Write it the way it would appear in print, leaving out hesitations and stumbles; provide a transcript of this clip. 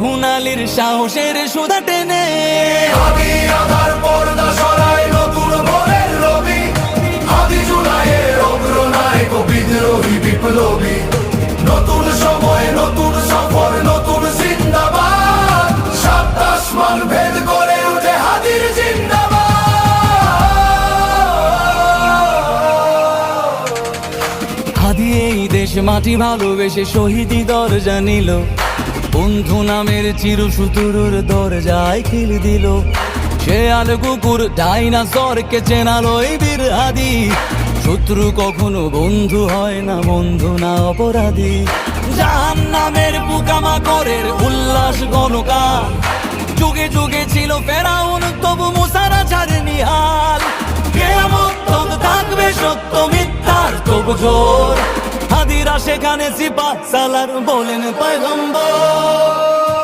হুনালির সাহসের সুধা টেনে হাদি আধার পর্দা সরায় নতুন ভোরের রবি, হাদি জুলাইয়ের অগ্রনায়ক বিদ্রোহী বিপ্লবী। নতুন সময় নতুন সফর নতুন জিন্দাবাদ, সাত আসমান ভেদ করে উঠে হাদির জিন্দাবাদ। হাদি এই দেশ মাটি ভালোবেসে শহীদি দরজা নিল, বন্ধু নামের চিরসুতুরুর দরজায় খিল দিল। সে আল কুকুর ডাইনাসরকে চেনালো এই বীর হাদি, শত্রু কখনো বন্ধু হয় না, বন্ধু না অপরাধী। জাহান্নামের পোকামাকড়ের উল্লাস গণকাল, যুগে যুগে ছিল ফেরাউন তবু মুসারা ছাড়েনি হাল। কিয়ামত তক থাকবে সত্য মিথ্যার তবু জোর, হাদিরা সেখানে সিপাহ সালার বলেন পয়গম্বর।